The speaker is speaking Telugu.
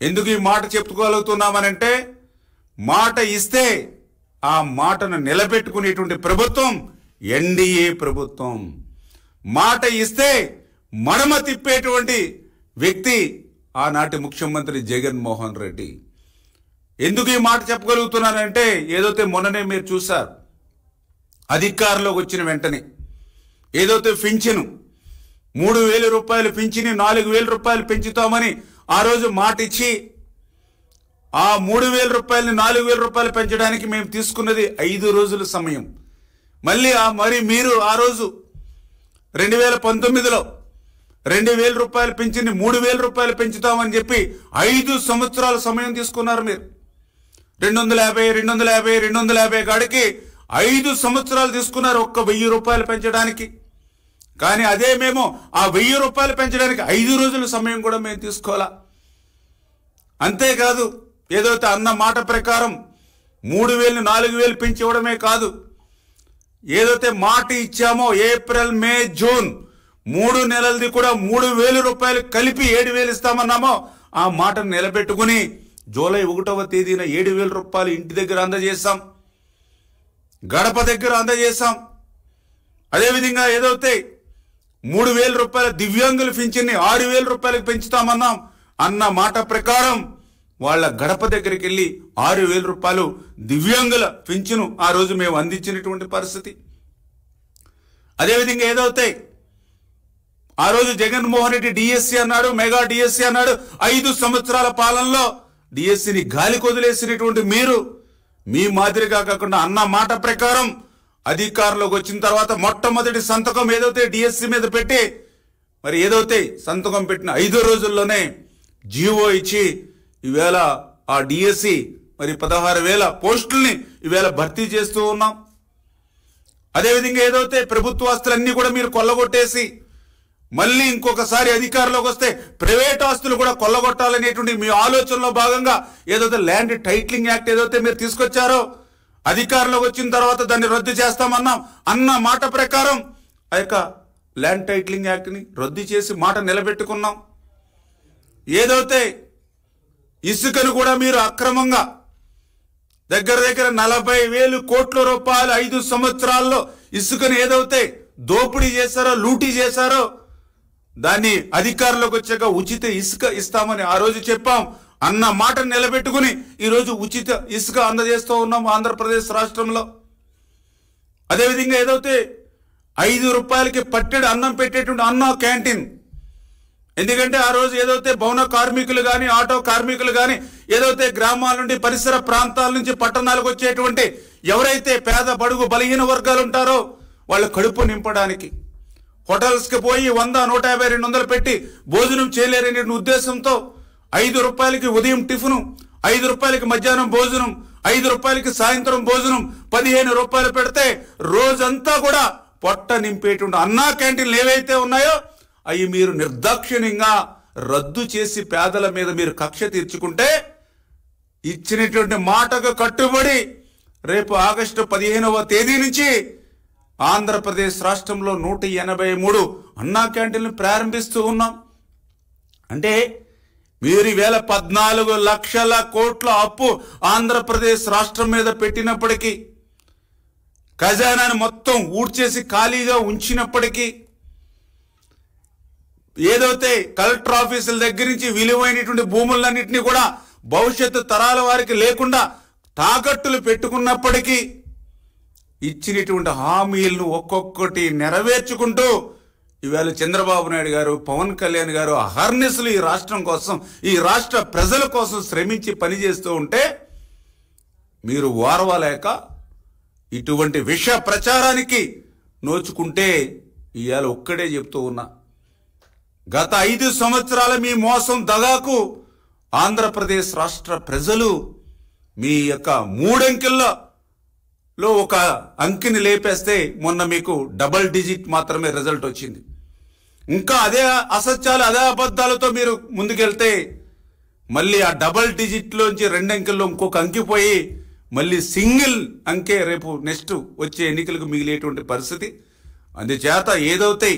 ఎందుకు ఈ మాట చెప్పుకోగలుగుతున్నామనంటే మాట ఇస్తే ఆ మాటను నిలబెట్టుకునేటువంటి ప్రభుత్వం ఎన్డీఏ ప్రభుత్వం. మాట ఇస్తే మడమ తిప్పేటువంటి వ్యక్తి ఆనాటి ముఖ్యమంత్రి జగన్మోహన్ రెడ్డి. ఎందుకు ఈ మాట చెప్పగలుగుతున్నానంటే ఏదైతే మొన్ననే మీరు చూశారు, అధికారంలోకి వచ్చిన వెంటనే ఏదైతే పింఛను 3,000 రూపాయలు పింఛని 4,000 రూపాయలు పెంచుతామని ఆ రోజు మాట ఇచ్చి ఆ 3,000 రూపాయలని 4,000 రూపాయలు పెంచడానికి మేము తీసుకున్నది 5 రోజుల సమయం. మళ్ళీ మరి మీరు ఆ రోజు 2019లో 2,000 రూపాయలు పెంచింది 3,000 రూపాయలు పెంచుతామని చెప్పి 5 సంవత్సరాల సమయం తీసుకున్నారు. మీరు 250 కాడికి 5 సంవత్సరాలు తీసుకున్నారు ఒక్క 1,000 రూపాయలు పెంచడానికి. కానీ అదే మేము ఆ 1,000 రూపాయలు పెంచడానికి 5 రోజుల సమయం కూడా మేము తీసుకోవాలా. అంతేకాదు ఏదైతే అన్న మాట ప్రకారం 3,000 4,000 పెంచి ఇవ్వడమే కాదు, ఏదైతే మాట ఇచ్చామో ఏప్రిల్ మే జూన్ 3 నెలలది కూడా 3,000 రూపాయలు కలిపి 7,000 ఇస్తామన్నామో ఆ మాటను నిలబెట్టుకుని జూలై 1వ తేదీన 7,000 రూపాయలు ఇంటి దగ్గర అందజేశాం, గడప దగ్గర అందజేశాం. అదేవిధంగా ఏదైతే 3,000 రూపాయల దివ్యాంగుల పింఛన్ని 6,000 రూపాయలకు పెంచుతామన్నాం అన్న మాట ప్రకారం వాళ్ళ గడప దగ్గరికి వెళ్ళి 6,000 రూపాయలు దివ్యాంగుల పింఛను ఆ రోజు మేము అందించినటువంటి పరిస్థితి. అదేవిధంగా ఏదైతే ఆ రోజు జగన్మోహన్ రెడ్డి డిఎస్సి అన్నాడు, మెగా డిఎస్సి అన్నాడు. 5 సంవత్సరాల పాలనలో డిఎస్సిని గాలి కొదిలేసినటువంటి మీరు మీ మాదిరిగా కాకుండా అన్న మాట ప్రకారం అధికారంలోకి వచ్చిన తర్వాత మొట్టమొదటి సంతకం ఏదైతే డిఎస్సి మీద పెట్టి మరి ఏదైతే సంతకం పెట్టిన 5 రోజుల్లోనే జీవో ఇచ్చి ఈవేళ ఆ డిఎస్సి మరి 16,000 పోస్టుల్ని ఈవేళ భర్తీ చేస్తూ ఉన్నాం. అదేవిధంగా ఏదైతే ప్రభుత్వ ఆస్తులన్నీ కూడా మీరు కొల్లగొట్టేసి మళ్ళీ ఇంకొకసారి అధికారంలోకి వస్తే ప్రైవేట్ ఆస్తులు కూడా కొల్లగొట్టాలనేటువంటి మీ ఆలోచనలో భాగంగా ఏదైతే ల్యాండ్ టైటిలింగ్ యాక్ట్ ఏదైతే మీరు తీసుకొచ్చారో అధికారంలోకి వచ్చిన తర్వాత దాన్ని రద్దు చేస్తామన్నాం అన్న మాట ప్రకారం ఆ యొక్క ల్యాండ్ టైటిలింగ్ యాక్ట్ని రద్దు చేసి మాట నిలబెట్టుకున్నాం. ఏదైతే ఇసుకను కూడా మీరు అక్రమంగా దగ్గర 40,000 కోట్ల రూపాయలు 5 సంవత్సరాల్లో ఇసుకను ఏదైతే దోపిడీ చేశారో లూటీ చేశారో దాన్ని అధికారంలోకి వచ్చాక ఉచిత ఇసుక ఇస్తామని ఆ రోజు చెప్పాం అన్న మాట నిలబెట్టుకుని ఈరోజు ఉచిత ఇసుక అందజేస్తూ ఉన్నాం ఆంధ్రప్రదేశ్ రాష్ట్రంలో. అదేవిధంగా ఏదైతే 5 రూపాయలకి పట్టెడు అన్నం పెట్టేటువంటి అన్న క్యాంటీన్, ఎందుకంటే ఆ రోజు ఏదైతే భవన కార్మికులు కానీ ఆటో కార్మికులు కానీ ఏదైతే గ్రామాల నుండి పరిసర ప్రాంతాల నుంచి పట్టణాలకు వచ్చేటువంటి ఎవరైతే పేద బడుగు బలహీన వర్గాలు ఉంటారో వాళ్ళ కడుపు నింపడానికి హోటల్స్కి పోయి 100, 150, 200 పెట్టి భోజనం చేయలేరనే ఉద్దేశంతో 5 రూపాయలకి ఉదయం టిఫిను, 5 రూపాయలకి మధ్యాహ్నం భోజనం, 5 రూపాయలకి సాయంత్రం భోజనం 15 రూపాయలు పెడితే రోజంతా కూడా పొట్ట నింపేటువంటి అన్నా క్యాంటీన్లు ఏవైతే ఉన్నాయో అవి మీరు నిర్దాక్షిణ్యంగా రద్దు చేసి పేదల మీద మీరు కక్ష తీర్చుకుంటే ఇచ్చినటువంటి మాటకు కట్టుబడి రేపు ఆగస్టు 15వ తేదీ నుంచి ఆంధ్రప్రదేశ్ రాష్ట్రంలో 183 అన్నా క్యాంటీన్లు ప్రారంభిస్తూ ఉన్నాం. అంటే మీరు ఈవేళ 14 లక్షల కోట్ల అప్పు ఆంధ్రప్రదేశ్ రాష్ట్రం మీద పెట్టినప్పటికీ ఖజానాను మొత్తం ఊడ్చేసి ఖాళీగా ఉంచినప్పటికీ ఏదైతే కలెక్టర్ ఆఫీసుల దగ్గర నుంచి విలువైనటువంటి భూములన్నింటినీ కూడా భవిష్యత్తు తరాల వారికి లేకుండా తాకట్టులు పెట్టుకున్నప్పటికీ ఇచ్చినటువంటి హామీలను ఒక్కొక్కటి నెరవేర్చుకుంటూ ఈవేళ చంద్రబాబు నాయుడు గారు, పవన్ కళ్యాణ్ గారు అహర్నిశలు ఈ రాష్ట్రం కోసం, ఈ రాష్ట్ర ప్రజల కోసం శ్రమించి పనిచేస్తూ ఉంటే మీరు ఓర్వలేక ఇటువంటి విష ప్రచారానికి నోచుకుంటే ఇవాళ ఒక్కడే చెప్తూ ఉన్నా, గత 5 సంవత్సరాల మీ మోసం దగాకు ఆంధ్రప్రదేశ్ రాష్ట్ర ప్రజలు మీ యొక్క 3 అంకెల్లో ఒక అంకెని లేపేస్తే మొన్న మీకు డబల్ డిజిట్ మాత్రమే రిజల్ట్ వచ్చింది. ఇంకా అదే అసత్యాలు అదే అబద్ధాలతో మీరు ముందుకెళ్తే మళ్ళీ ఆ డబల్ డిజిట్లోంచి 2 అంకెల్లో ఇంకొక అంకిపోయి మళ్ళీ సింగిల్ అంకే రేపు నెక్స్ట్ వచ్చే ఎన్నికలకు మిగిలేటువంటి పరిస్థితి. అందుచేత ఏదైతే